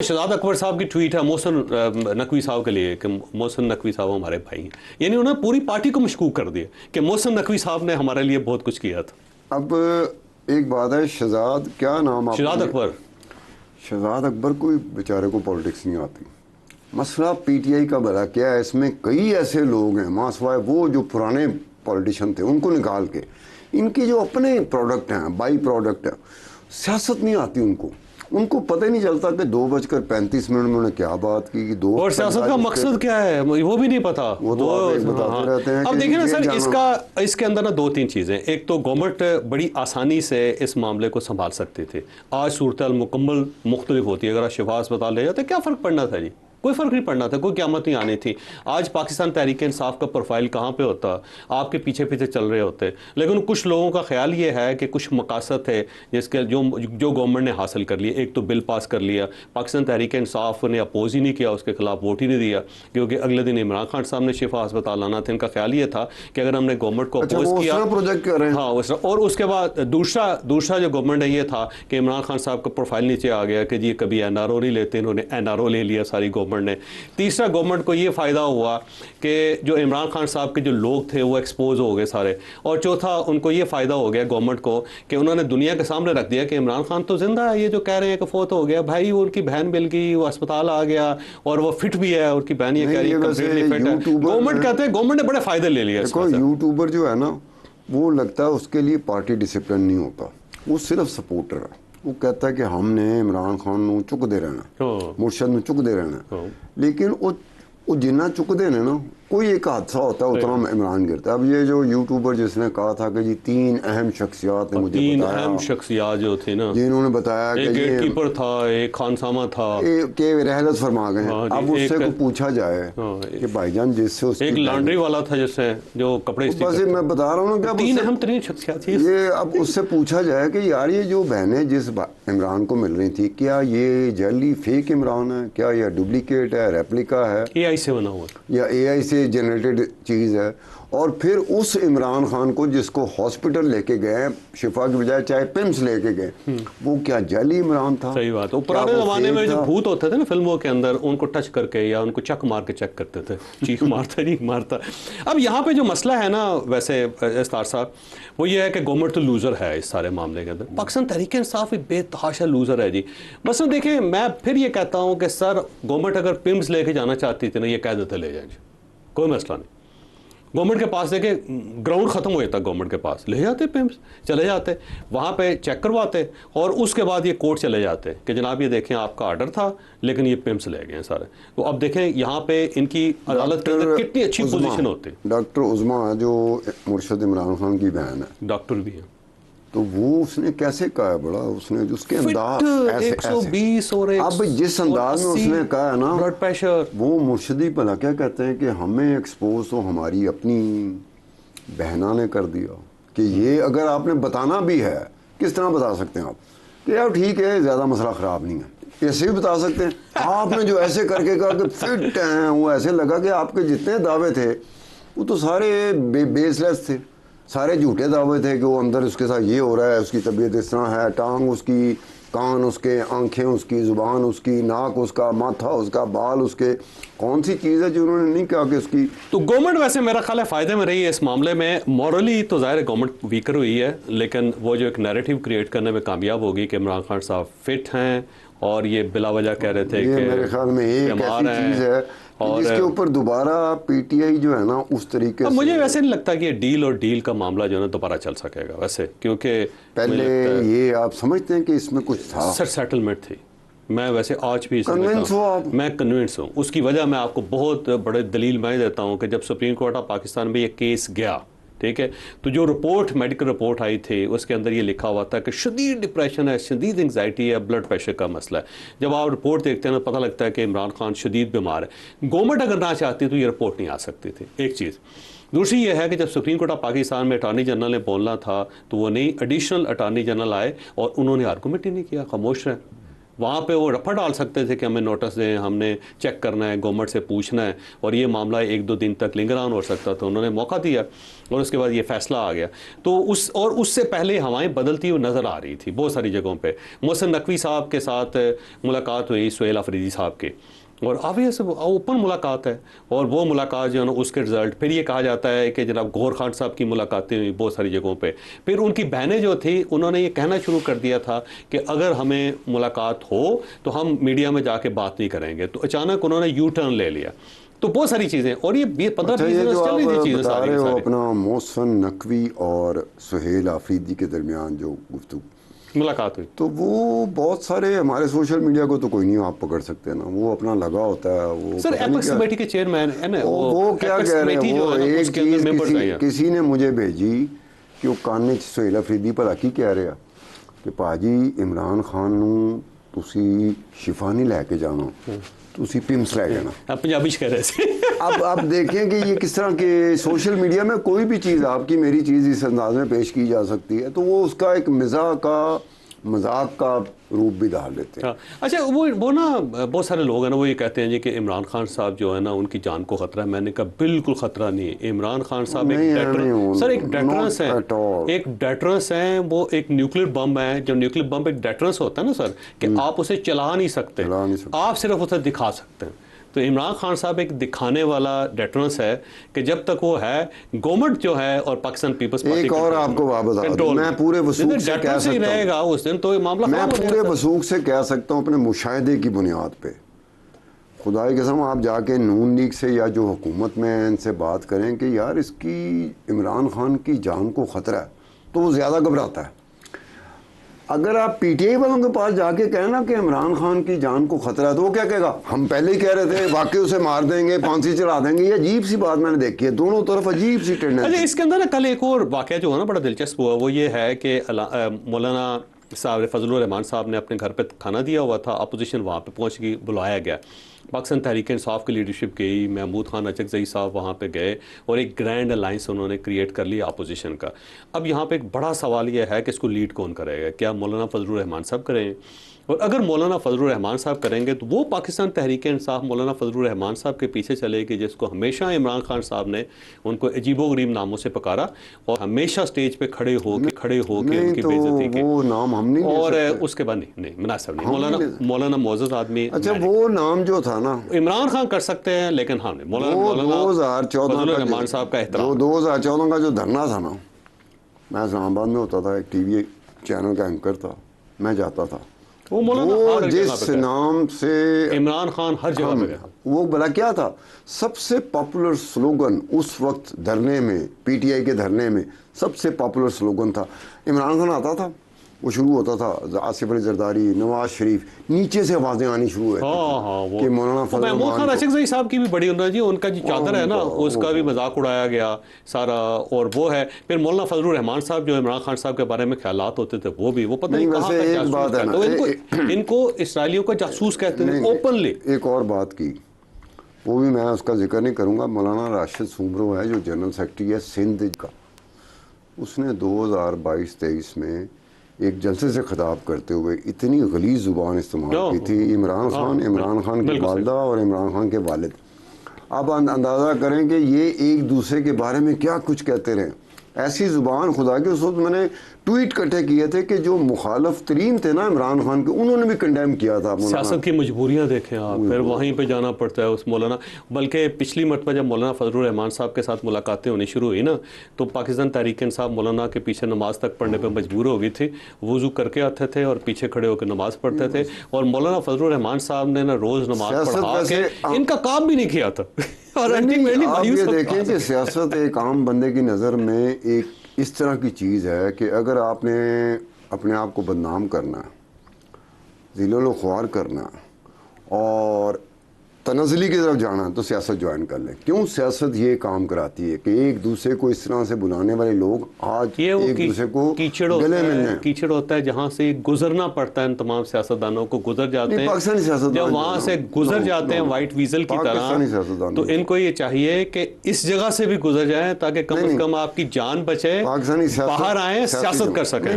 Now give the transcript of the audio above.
शहजाद अकबर साहब की ट्वीट है मोहसिन नकवी साहब के लिए कि मोहसिन नकवी साहब हमारे भाई हैं, यानी उन्होंने पूरी पार्टी को मशकूक कर दिया कि मोहसिन नकवी साहब ने हमारे लिए बहुत कुछ किया था। अब एक बात है, शहजाद क्या नाम, शहजाद अकबर, शहजाद अकबर को बेचारे को पॉलिटिक्स नहीं आती। मसला पीटीआई का भला क्या है, इसमें कई ऐसे लोग हैं मासवाए वो जो पुराने पॉलिटिशियन थे उनको निकाल के इनकी जो अपने प्रोडक्ट हैं, बाई प्रोडक्ट है, सियासत नहीं आती उनको पता ही नहीं चलता कि 2:35 में उन्होंने क्या बात की, और सियासत का मकसद क्या है वो भी नहीं पता। वो तो बताते रहते हैं। अब देखिए ना सर, इसके अंदर ना दो तीन चीज़ें। एक तो गवर्नमेंट बड़ी आसानी से इस मामले को संभाल सकती थी। आज सूरत मुकम्मल मुख्तलिफ होती है। अगर आप शिफा अस्पताल ले जाते क्या फ़र्क पड़ना था जी? कोई फ़र्क नहीं पड़ना था, कोई क़यामत नहीं आनी थी। आज पाकिस्तान तहरीक इंसाफ का प्रोफाइल कहाँ पे होता, आपके पीछे पीछे चल रहे होते। लेकिन कुछ लोगों का ख्याल ये है कि कुछ मकासद है जिसके जो गवर्नमेंट ने हासिल कर लिया। एक तो बिल पास कर लिया, पाकिस्तान तहरीक इंसाफ ने अपोज ही नहीं किया, उसके खिलाफ वोट ही नहीं दिया, क्योंकि अगले दिन इमरान खान साहब ने शिफा अस्पताल आना था। इनका ख्याल ये था कि अगर हमने गवर्नमेंट को अपोज किया प्रोजेक्ट कर रहे हैं। हाँ उस, और उसके बाद दूसरा जो गवर्नमेंट है ये था कि इमरान खान साहब का प्रोफाइल नीचे आ गया कि जी कभी NRO नहीं लेते, इन्होंने NRO ले लिया सारी गवर्नमेंट ने। तीसरा गवर्नमेंट को ये फ़ायदा हुआ कि जो इमरान खान साहब के जो लोग थे वो एक्सपोज हो गए सारे। और चौथा उनको ये फ़ायदा हो गया गवर्नमेंट को कि उन्होंने दुनिया के सामने रख दिया कि इमरान खान तो ज़िंदा है, ये जो कह रहे हैं कि फोत हो गया भाई, वो उनकी बहन मिल गई, वो अस्पताल आ गया और वो फिट भी है, उनकी बहन ये कह रही है कंप्लीटली फिट है। गवर्नमेंट कहते हैं गवर्नमेंट ने बड़े फ़ायदे ले लिए। यूट्यूबर जो है ना वो लगता है उसके लिए पार्टी डिसिप्लिन नहीं होता, वो सिर्फ सपोर्टर है। वो कहता है कि हमने इमरान खान नू चुक दे रहना, मुर्शद नू चुक दे रहना, लेकिन वो जिन्ना चुक देने ना कोई एक हादसा होता है उतना इमरान गिरता है। अब ये जो यूट्यूबर जिसने कहा था कि जी 3 अहम शख्सियात ने मुझे बताया, 3 अहम शख्सियात जो थे ना, जिन्होंने बताया कि एक गेटकीपर था, एक खानसामा था, के रहलत फरमा गए। अब उससे को पूछा जाए कि भाईजान जिससे एक लॉन्ड्री वाला था जिससे जो कपड़े, बस मैं बता रहा हूँ ना, 3 अहम शख्सियात थी ये। अब उससे पूछा जाए कि यार ये जो बहनें जिस इमरान को मिल रही थी, क्या ये जली फेक इमरान है, क्या यह डुप्लीकेट है, रेप्लिका है, AI से बना हुआ या AI से जनरेटेड चीज़ है? और फिर उस इमरान खान को जिसको हॉस्पिटल लेके गए शिफा की बजाय चाहे पिम्स लेके गए, वो क्या जली इमरान था? सही बात है। पुराने ज़माने में जो भूत होते थे ना फिल्मों के अंदर, उनको टच करके या उनको चक मार के चेक करते थे, चीख मारता नहीं मारता। अब यहाँ पे जो मसला है ना वैसे इस्तार साहब, वो ये है कि गवर्नमेंट तो लूज़र है इस सारे मामले के अंदर। पाकिस्तान तहरीक इंसाफ एक बेतहाशा लूज़र है जी। बस देखिए मैं फिर ये कहता हूँ कि सर गवर्नमेंट अगर पिम्स लेके जाना चाहती थी ना, ये कह देते ले जाए, कोई मसला नहीं। गवर्नमेंट के पास देखे ग्राउंड ख़त्म हो जाता, गवर्नमेंट के पास ले जाते पिम्स, चले जाते वहाँ पे चेक करवाते और उसके बाद ये कोर्ट चले जाते कि जनाब ये देखें आपका आर्डर था लेकिन ये पिम्स ले गए सारे। तो अब देखें यहाँ पे इनकी अदालत के अंदर कितनी अच्छी पोजीशन होती। डॉक्टर उज़मा जो मुर्शद इमरान खान की बहन है, डॉक्टर भी है, तो वो उसने कैसे कहा है बड़ा, उसने उसके अंदाज ऐसे 120 और अब जिस अंदाज में उसने कहा है ना, ब्लड प्रेशर, वो मुर्शदी भला क्या कहते हैं कि हमें एक्सपोज तो हमारी अपनी बहना ने कर दिया। कि ये अगर आपने बताना भी है, किस तरह बता सकते हैं आप कि यार ठीक है ज़्यादा मसला ख़राब नहीं है, ऐसे भी बता सकते हैं। आपने जो ऐसे करके कहा कि फिट हैं, वो ऐसे लगा कि आपके जितने दावे थे वो तो सारे बेसलेस थे, सारे झूठे दावे थे कि वो अंदर उसके साथ ये हो रहा है, उसकी तबीयत इस तरह है, टांग उसकी, कान उसके, आंखें उसकी, ज़ुबान उसकी, नाक उसका, माथा उसका, बाल उसके, कौन सी चीज़ है जो उन्होंने नहीं कहा कि उसकी। तो गवर्नमेंट वैसे मेरा ख्याल है फ़ायदे में रही है इस मामले में। मॉरली तो ज़ाहिर है गवर्नमेंट वीकर हुई है, लेकिन वो जो एक नैरेटिव क्रिएट करने में कामयाब होगी कि इमरान खान साहब फिट हैं और ये बिला वजह कह रहे थे कि मेरे ख्याल में एक ऐसी चीज़ है और जिसके ऊपर दोबारा पीटीआई जो है ना उस तरीके से, मुझे वैसे नहीं लगता कि ये डील और डील का मामला जो है ना दोबारा चल सकेगा वैसे, क्योंकि पहले ये आप समझते हैं कि इसमें कुछ था सर, सेटलमेंट थी। मैं वैसे आज भी कन्विंस हो आप? मैं कन्विंस हूँ। उसकी वजह मैं आपको बहुत बड़े दलील मैं देता हूँ कि जब सुप्रीम कोर्ट ऑफ पाकिस्तान में ये केस गया, ठीक है, तो जो रिपोर्ट मेडिकल रिपोर्ट आई थी उसके अंदर ये लिखा हुआ था कि शदीद डिप्रेशन है, शदीद एंग्जाइटी है, ब्लड प्रेशर का मसला है। जब आप रिपोर्ट देखते हैं तो पता लगता है कि इमरान खान शदीद बीमार है। गवर्नमेंट अगर ना चाहती तो ये रिपोर्ट नहीं आ सकती थी, एक चीज़। दूसरी ये है कि जब सुप्रीम कोर्ट ऑफ पाकिस्तान में अटार्नी जनरल ने बोलना था तो वो नहीं, एडिशनल अटार्नी जनरल आए और उन्होंने आर्गूमेंट ही नहीं किया, खामोश रहे। وہاں پہ وہ رفع ڈال سکتے تھے کہ ہمیں نوٹس دیں, ہم نے چیک کرنا ہے, گورنمنٹ سے پوچھنا ہے, اور یہ معاملہ 1-2 دن تک لنگر آن ہو سکتا تھا. انہوں نے موقع دیا اور اس کے بعد یہ فیصلہ آ گیا. تو اس سے پہلے ہوائیں بدلتی ہوئی نظر آ رہی تھی بہت ساری جگہوں پہ. محسن نقوی صاحب کے ساتھ ملاقات ہوئی سہیل آفریدی صاحب کے, اور آبویس اوپن ملاقات ہے, اور وہ ملاقات جو ہے نا اس کے رزلٹ پھر یہ کہا جاتا ہے کہ جناب گور خان صاحب کی ملاقاتیں ہوئی بہت ساری جگہوں پہ. پھر ان کی بہنیں جو تھیں انہوں نے یہ کہنا شروع کر دیا تھا کہ اگر ہمیں ملاقات ہو تو ہم میڈیا میں جا کے بات نہیں کریں گے. تو اچانک انہوں نے یو ٹرن لے لیا. تو بہت ساری چیزیں, اور یہ 15-20 دن چل رہی تھی چیزیں ساری. اپنا محسن نقوی اور سہیل آفریدی کے درمیان جو گفتگو ملاقات ہوئی, تو وہ بہت سارے ہمارے سوشل میڈیا کو تو کوئی نہیں آپ پکڑ سکتے نا, وہ اپنا لگا ہوتا ہے. وہ سر ایپیکس کمیٹی کے چیئرمین ہے نا, وہ کیا کہہ رہے ہیں, وہ ایک چیز کسی نے مجھے بھیجی کہ وہ کانے سہیل آفریدی پر کی کہہ رہا کہ پاجی عمران خان نوں تسی شفا نہیں لے کے جانا, تسی پمس لے جانا. آپ پنجابی کہہ رہے تھے. اب دیکھیں کہ یہ کس طرح کے سوشل میڈیا میں کوئی بھی چیز آپ کی میری چیز اس انداز میں پیش کی جا سکتی ہے, تو وہ اس کا ایک مذاق کا روپ بھی ڈال لیتے ہیں. اچھا وہ نا بہت سارے لوگ ہیں نا, وہ یہ کہتے ہیں جی کہ عمران خان صاحب جو ہے نا ان کی جان کو خطرہ ہے. میں نے کہا بالکل خطرہ نہیں ہے. عمران خان صاحب ایک ڈیٹرنس ہے, ایک ڈیٹرنس ہے. وہ ایک نیوکلیر بم ہے. جو نیوکلیر بم ایک ڈیٹرنس ہوتا ہے نا سر, کہ آپ اسے چلا نہیں سکتے, آپ صرف اسے دکھا سکتے ہیں. تو عمران خان صاحب ایک دکھانے والا ڈیٹرنس ہے کہ جب تک وہ ہے گورنمنٹ جو ہے اور پاکستان پیپلز پارٹی ایک اور آپ کو بات بتا دوں, میں پورے وثوق سے کہہ سکتا ہوں, رہے گا اس دن تو یہ معاملہ میں پورے وثوق سے کہہ سکتا ہوں اپنے مشاہدے کی بنیاد پہ, خدا کی قسم آپ جا کے نون لیگ سے یا جو حکومت میں ان سے بات کریں کہ یار اس کی عمران خان کی جان کو خطرہ ہے, تو وہ زیادہ گھبراتا ہے. اگر آپ پی ٹی آئی والوں کے پاس جا کے کہیں نا کہ عمران خان کی جان کو خطرہ ہے, تو وہ کیا کہے گا, ہم پہلے ہی کہہ رہے تھے, واقعی اسے مار دیں گے, پھانسی چڑھا دیں گے. یہ عجیب سی بات میں نے دیکھی ہے, دونوں طرف عجیب سی ٹینڈنسی. اچھا اس کے اندر نا کل ایک اور واقعہ جو ہے نا بڑا دلچسپ ہوا, وہ یہ ہے کہ مولانا صاحب فضل الرحمان صاحب نے اپنے گھر پہ کھانا دیا ہوا تھا, اپوزیشن وہاں پہ پہنچ گئی, بلایا گیا. پاکستان تحریک انصاف کی لیڈرشپ گئی, محمود خان اچکزئی صاحب وہاں پہ گئے, اور ایک گرینڈ الائنس انہوں نے کریٹ کر لیا اپوزیشن کا. اب یہاں پہ ایک بڑا سوال یہ ہے کہ اس کو لیڈ کون کرے گا, کیا مولانا فضل الرحمان صاحب کریں؟ اور اگر مولانا فضل الرحمان صاحب کریں گے تو وہ پاکستان تحریک انصاف مولانا فضل الرحمان صاحب کے پیچھے چلے گی, جس کو ہمیشہ عمران خان صاحب نے ان کو عجیب و غریب ناموں سے پکارا, اور ہمیشہ سٹیج پہ کھڑے ہو کے ان کی بےعزتی کی. وہ نام ہم نہیں, اور اس کے بعد نہیں مناسب نہیں. مولانا معزز آدمی. اچھا وہ نام جو تھا نا عمران خان کر سکتے ہیں, لیکن ہاں مولانا 2014 صاحب کا احترام. 2014 کا جو دھرنا تھا نا, میں اسلام آباد میں ہوتا تھا, ایک ٹی وی چینل کا اینکر تھا, میں جاتا تھا. وہ جس نام سے عمران خان ہر جگہ پہ گیا, وہ بلا کیا تھا, سب سے پاپولر سلوگن اس وقت دھرنے میں, پی ٹی آئی کے دھرنے میں سب سے پاپولر سلوگن تھا, عمران خان آتا تھا, وہ شروع ہوتا تھا آصف علی زرداری, نواز شریف, نیچے سے آوازیں آنی شروع ہوئی کہ مولانا فضل محمود خان اچکزئی صاحب کی بھی بڑی انہوں جی, ان کا جو چادر ہے نا اس کا بھی مذاق اڑایا گیا سارا. اور وہ ہے پھر مولانا فضل الرحمان صاحب جو عمران خان صاحب کے بارے میں خیالات ہوتے تھے, وہ بھی وہ پتہ نہیں کہاں کا جاسوس کہتے ہیں, ان کو اسرائیلیوں کا جاسوس کہتے ہیں اوپنلی. ایک اور بات کی, وہ بھی میں اس کا ذکر نہیں کروں گا, مولانا راشد سومرو ہے جو جنرل سیکرٹری ہے سندھ کا, اس نے 2022-23 میں ایک جلسے سے خطاب کرتے ہوئے اتنی غلیظ زبان استعمال کی تھی عمران خان کی والدہ اور عمران خان کے والد. آپ اندازہ کریں کہ یہ ایک دوسرے کے بارے میں کیا کچھ کہتے رہے, ایسی زبان. خدا کے اس وقت میں نے ٹویٹ کٹھے کیے تھے کہ جو مخالف ترین تھے نا عمران خان کے, انہوں نے بھی کنڈیم کیا تھا. سیاست کی مجبوریاں دیکھیں آپ, پھر وہیں پہ جانا پڑتا ہے اس مولانا. بلکہ پچھلی مرتبہ جب مولانا فضل الرحمان صاحب کے ساتھ ملاقاتیں ہونی شروع ہوئی نا, تو پاکستان تحریک انصاف مولانا کے پیچھے نماز تک پڑھنے پہ مجبور ہو گئی تھی. وضو کر کے آتے تھے اور پیچھے کھڑے ہو کے نماز پڑھتے تھے, اور مولانا فضل الرحمان صاحب نے نا روز نماز پڑھا کے ان کا کام بھی نہیں کیا تھا. اور آپ یہ دیکھیں کہ سیاست ایک عام بندے کی نظر میں ایک اس طرح کی چیز ہے کہ اگر آپ نے اپنے آپ کو بدنام کرنا, ذلیل و خوار کرنا اور تنزلی کی طرف جانا, تو سیاست جوائن کر لیں. کیوں سیاست یہ کام کراتی ہے کہ ایک دوسرے کو اس طرح سے بلانے والے لوگ آج ایک دوسرے کو گلے ملنے. کیچڑ ہوتا ہے جہاں سے گزرنا پڑتا ہے, ان تمام سیاستدانوں کو گزر جاتے ہیں, پاکستانی سیاستدان جب وہاں سے گزر جاتے ہیں وائٹ ویزل کی طرح, تو ان کو یہ چاہیے کہ اس جگہ سے بھی گزر جائیں تاکہ کم از کم آپ کی جان بچے, باہر آئیں, سیاست کر سکیں.